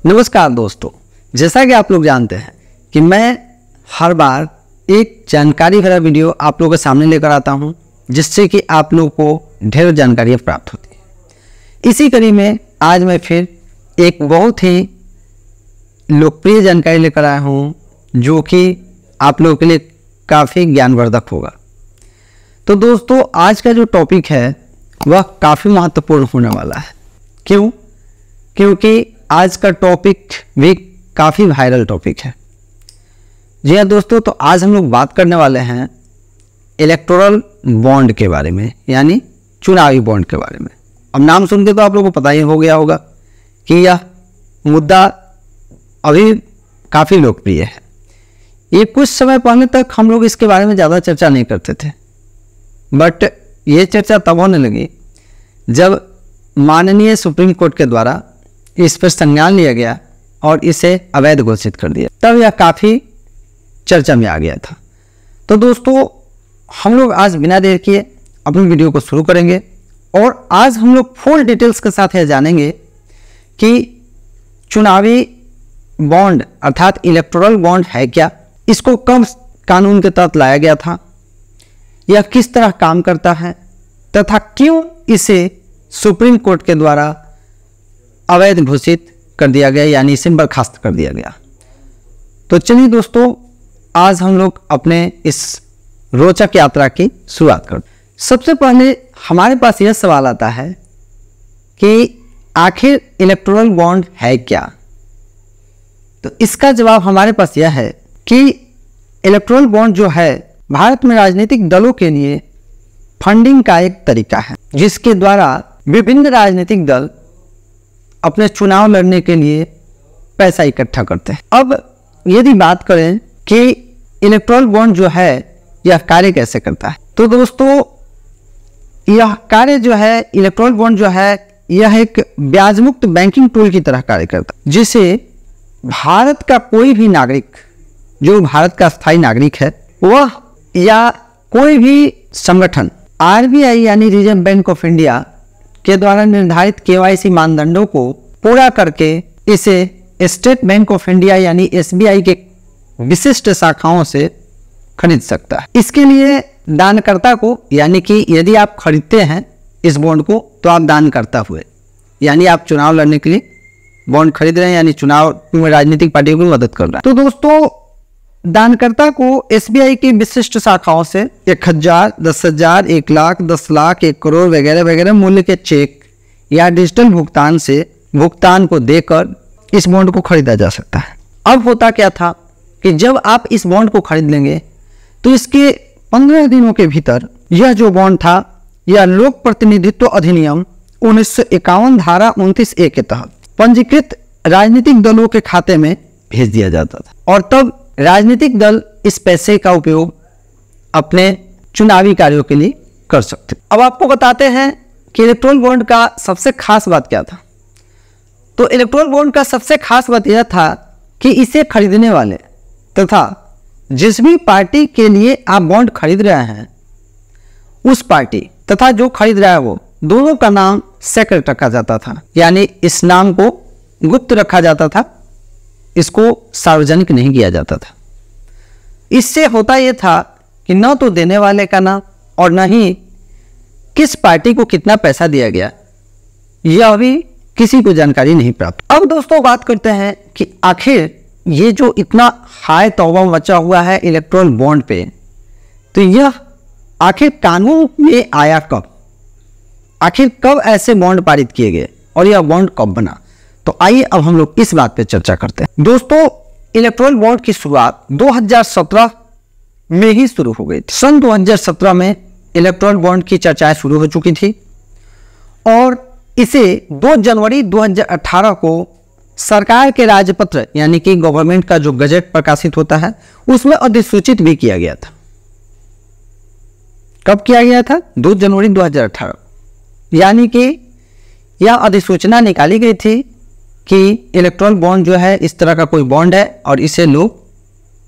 नमस्कार दोस्तों, जैसा कि आप लोग जानते हैं कि मैं हर बार एक जानकारी भरा वीडियो आप लोगों के सामने लेकर आता हूं, जिससे कि आप लोगों को ढेर जानकारियां प्राप्त होती है। इसी कड़ी में आज मैं फिर एक बहुत ही लोकप्रिय जानकारी लेकर आया हूं, जो कि आप लोगों के लिए काफ़ी ज्ञानवर्धक होगा। तो दोस्तों, आज का जो टॉपिक है वह काफ़ी महत्वपूर्ण होने वाला है। क्यों? क्योंकि आज का टॉपिक भी काफ़ी वायरल टॉपिक है। जी हाँ दोस्तों, तो आज हम लोग बात करने वाले हैं इलेक्टोरल बॉन्ड के बारे में, यानी चुनावी बॉन्ड के बारे में। अब नाम सुन के तो आप लोगों को पता ही हो गया होगा कि यह मुद्दा अभी काफ़ी लोकप्रिय है। ये कुछ समय पहले तक हम लोग इसके बारे में ज़्यादा चर्चा नहीं करते थे, बट ये चर्चा तब होने लगी जब माननीय सुप्रीम कोर्ट के द्वारा इस पर संज्ञान लिया गया और इसे अवैध घोषित कर दिया। तब यह काफ़ी चर्चा में आ गया था। तो दोस्तों, हम लोग आज बिना देर किए अपनी वीडियो को शुरू करेंगे और आज हम लोग फुल डिटेल्स के साथ यह जानेंगे कि चुनावी बॉन्ड अर्थात इलेक्टोरल बॉन्ड है क्या, इसको कब कानून के तहत लाया गया था, यह किस तरह काम करता है तथा क्यों इसे सुप्रीम कोर्ट के द्वारा अवैध घोषित कर दिया गया, यानी इसे बर्खास्त कर दिया गया। तो चलिए दोस्तों, आज हम लोग अपने इस रोचक यात्रा की शुरुआत करते हैं। सबसे पहले हमारे पास यह सवाल आता है कि आखिर इलेक्टोरल बॉन्ड है क्या। तो इसका जवाब हमारे पास यह है कि इलेक्टोरल बॉन्ड जो है भारत में राजनीतिक दलों के लिए फंडिंग का एक तरीका है, जिसके द्वारा विभिन्न राजनीतिक दल अपने चुनाव लड़ने के लिए पैसा इकट्ठा करते हैं। अब यदि बात करें कि इलेक्टोरल बॉन्ड जो है यह कार्य कैसे करता है, तो दोस्तों यह कार्य जो है इलेक्टोरल बॉन्ड जो है यह एक ब्याज मुक्त बैंकिंग टूल की तरह कार्य करता है, जिसे भारत का कोई भी नागरिक, जो भारत का स्थायी नागरिक है, वह या कोई भी संगठन आरबीआई यानी रिजर्व बैंक ऑफ इंडिया के द्वारा निर्धारित केवाईसी मानदंडों को पूरा करके इसे स्टेट बैंक ऑफ इंडिया यानी एसबीआई के विशिष्ट शाखाओं से खरीद सकता है। इसके लिए दानकर्ता को, यानी कि यदि आप खरीदते हैं इस बॉन्ड को, तो आप दानकर्ता हुए, यानी आप चुनाव लड़ने के लिए बॉन्ड खरीद रहे हैं, यानी चुनाव में राजनीतिक पार्टियों की मदद कर रहे हैं। तो दोस्तों, दानकर्ता को एसबीआई की विशिष्ट शाखाओं से 1000, 10,000, 1 लाख, 10 लाख, 1 करोड़ वगैरह वगैरह मूल्य के चेक या डिजिटल भुगतान से भुगतान को देकर इस बॉन्ड को खरीदा जा सकता है। अब होता क्या था कि जब आप इस बॉन्ड को खरीद लेंगे तो इसके 15 दिनों के भीतर यह जो बॉन्ड था यह लोक प्रतिनिधित्व अधिनियम 1951 धारा 29A के तहत पंजीकृत राजनीतिक दलों के खाते में भेज दिया जाता था, और तब राजनीतिक दल इस पैसे का उपयोग अपने चुनावी कार्यों के लिए कर सकते। अब आपको बताते हैं कि इलेक्टोरल बॉन्ड का सबसे खास बात क्या था। तो इलेक्टोरल बॉन्ड का सबसे खास बात यह था कि इसे खरीदने वाले तथा जिस भी पार्टी के लिए आप बॉन्ड खरीद रहे हैं, उस पार्टी तथा जो खरीद रहा है वो दोनों का नाम सेक्रेट रखा जाता था, यानी इस नाम को गुप्त रखा जाता था, इसको सार्वजनिक नहीं किया जाता था। इससे होता यह था कि न तो देने वाले का नाम और न ही किस पार्टी को कितना पैसा दिया गया, यह भी किसी को जानकारी नहीं प्राप्त। अब दोस्तों बात करते हैं कि आखिर ये जो इतना हाई तौबा मचा हुआ है इलेक्टोरल बॉन्ड पे, तो यह आखिर कानून में आया कब, आखिर कब ऐसे बॉन्ड पारित किए गए और यह बॉन्ड कब बना। तो आइए अब हम लोग इस बात पे चर्चा करते हैं। दोस्तों, इलेक्टोरल बॉन्ड की शुरुआत 2017 में ही शुरू हो गई थी। सन 2017 में इलेक्टोरल बॉन्ड की चर्चाएं शुरू हो चुकी थी और इसे 2 जनवरी 2018 को सरकार के राजपत्र यानी कि गवर्नमेंट का जो गजट प्रकाशित होता है उसमें अधिसूचित भी किया गया था। कब किया गया था? 2 जनवरी 2018, यानी कि यह अधिसूचना निकाली गई थी कि इलेक्टोरल बॉन्ड जो है इस तरह का कोई बॉन्ड है और इसे लोग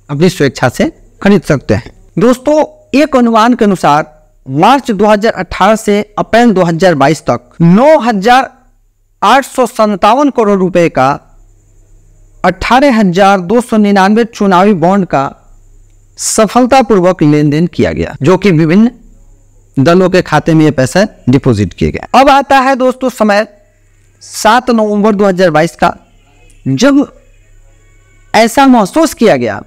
अपनी स्वेच्छा से खरीद सकते हैं। दोस्तों, एक अनुमान के अनुसार मार्च 2018 से अप्रैल 2022 तक 9,857 करोड़ रुपए का 18,299 चुनावी बॉन्ड का सफलतापूर्वक लेन देन किया गया, जो कि विभिन्न दलों के खाते में ये पैसा डिपॉजिट किए गए। अब आता है दोस्तों समय 7 नवंबर 2022 का, जब ऐसा महसूस किया गया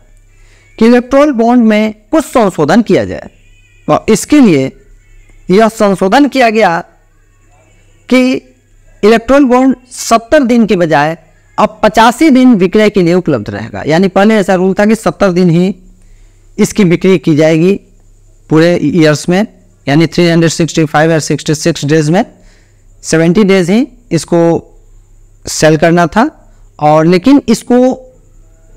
कि इलेक्टोरल बॉन्ड में कुछ संशोधन किया जाए, और इसके लिए यह संशोधन किया गया कि इलेक्टोरल बॉन्ड 70 दिन के बजाय अब 85 दिन विक्रय के लिए उपलब्ध रहेगा। यानी पहले ऐसा रूल था कि 70 दिन ही इसकी बिक्री की जाएगी पूरे ईयर्स में, यानी 365 या 66 डेज में 70 डेज ही इसको सेल करना था, और लेकिन इसको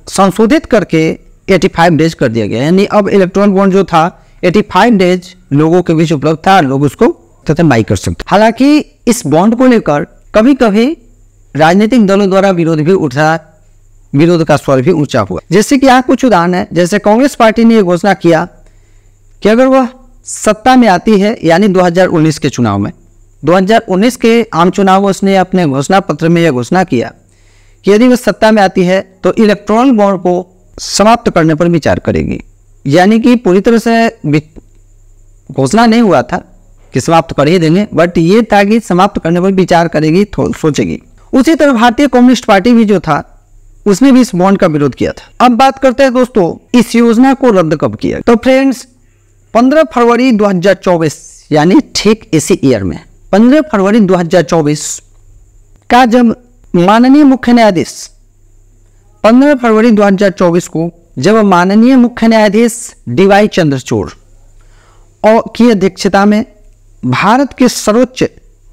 संशोधित करके 85 डेज कर दिया गया। यानी अब इलेक्ट्रॉन बॉन्ड जो था 85 डेज लोगों के बीच उपलब्ध था, लोग उसको तथा बाई कर सकते। हालांकि इस बॉन्ड को लेकर कभी कभी राजनीतिक दलों द्वारा विरोध का स्वर भी ऊंचा हुआ। जैसे कि यहाँ कुछ उदाहरण है, जैसे कांग्रेस पार्टी ने यह घोषणा किया कि अगर वह सत्ता में आती है, यानी 2019 के चुनाव में, 2019 के आम चुनाव में उसने अपने घोषणा पत्र में यह घोषणा किया कि यदि वह सत्ता में आती है तो इलेक्ट्रॉनिक बॉन्ड को समाप्त करने पर विचार करेगी। यानी कि पूरी तरह से घोषणा नहीं हुआ था कि समाप्त कर ही देंगे, बट ये था कि समाप्त करने पर विचार करेगी, सोचेगी। उसी तरह भारतीय कम्युनिस्ट पार्टी भी जो था उसने भी इस बॉन्ड का विरोध किया था। अब बात करते हैं दोस्तों इस योजना को रद्द कब किया। तो फ्रेंड्स 15 फरवरी 2024, यानी ठीक इसी ईयर में 15 फरवरी 2024 का जब माननीय मुख्य न्यायाधीश 15 फरवरी 2024 को जब माननीय मुख्य न्यायाधीश DY चंद्रचूड़ और की अध्यक्षता में भारत के सर्वोच्च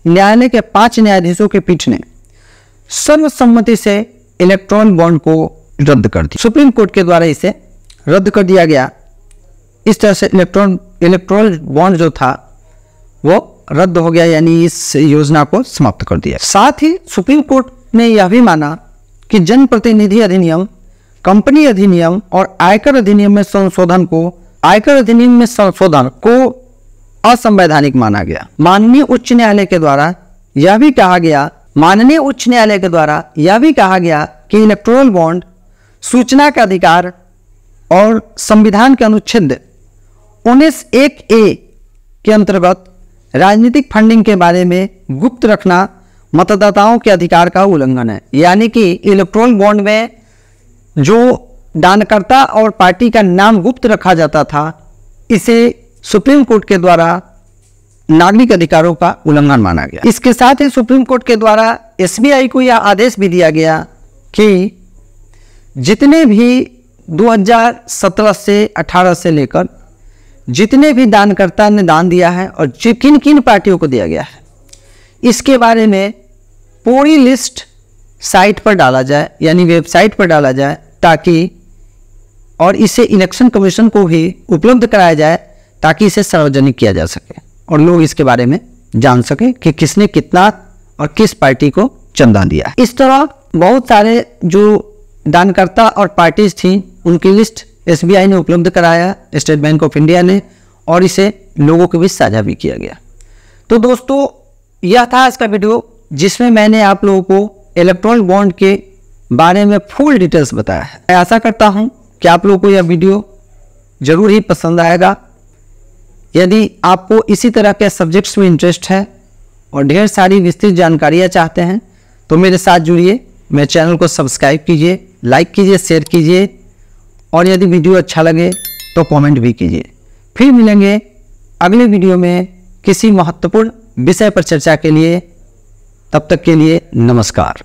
न्यायालय के 5 न्यायाधीशों के पीठ ने सर्वसम्मति से इलेक्ट्रॉनिक बॉन्ड को रद्द कर दिया। सुप्रीम कोर्ट के द्वारा इसे रद्द कर दिया गया। इस तरह से इलेक्ट्रॉनिक बॉन्ड जो था वो रद्द हो गया, यानी इस योजना को समाप्त कर दिया। साथ ही सुप्रीम कोर्ट ने यह भी माना कि जनप्रतिनिधि अधिनियम, कंपनी अधिनियम और आयकर अधिनियम में संशोधन को असंवैधानिक माना गया। माननीय उच्च न्यायालय के द्वारा यह भी कहा गया कि इलेक्टोरल बॉन्ड सूचना का अधिकार और संविधान के अनुच्छेद 19(1)(a) के अंतर्गत राजनीतिक फंडिंग के बारे में गुप्त रखना मतदाताओं के अधिकार का उल्लंघन है। यानी कि इलेक्टोरल बॉन्ड में जो दानकर्ता और पार्टी का नाम गुप्त रखा जाता था, इसे सुप्रीम कोर्ट के द्वारा नागरिक अधिकारों का उल्लंघन माना गया। इसके साथ ही सुप्रीम कोर्ट के द्वारा SBI को यह आदेश भी दिया गया कि जितने भी 2017 से 18 से लेकर जितने भी दानकर्ता ने दान दिया है और किन किन पार्टियों को दिया गया है, इसके बारे में पूरी लिस्ट साइट पर डाला जाए, यानी वेबसाइट पर डाला जाए, ताकि और इसे इलेक्शन कमीशन को भी उपलब्ध कराया जाए ताकि इसे सार्वजनिक किया जा सके और लोग इसके बारे में जान सके कि किसने कितना और किस पार्टी को चंदा दिया। इस तरह बहुत सारे जो दानकर्ता और पार्टीज थी उनकी लिस्ट SBI ने उपलब्ध कराया, स्टेट बैंक ऑफ इंडिया ने, और इसे लोगों के बीच साझा भी किया गया। तो दोस्तों यह था इसका वीडियो जिसमें मैंने आप लोगों को इलेक्ट्रॉनिक बॉन्ड के बारे में फुल डिटेल्स बताया है। मैं आशा करता हूं कि आप लोगों को यह वीडियो जरूर ही पसंद आएगा। यदि आपको इसी तरह के सब्जेक्ट्स में इंटरेस्ट है और ढेर सारी विस्तृत जानकारियाँ चाहते हैं तो मेरे साथ जुड़िए, मेरे चैनल को सब्सक्राइब कीजिए, लाइक कीजिए, शेयर कीजिए, और यदि वीडियो अच्छा लगे तो कमेंट भी कीजिए। फिर मिलेंगे अगले वीडियो में किसी महत्वपूर्ण विषय पर चर्चा के लिए। तब तक के लिए नमस्कार।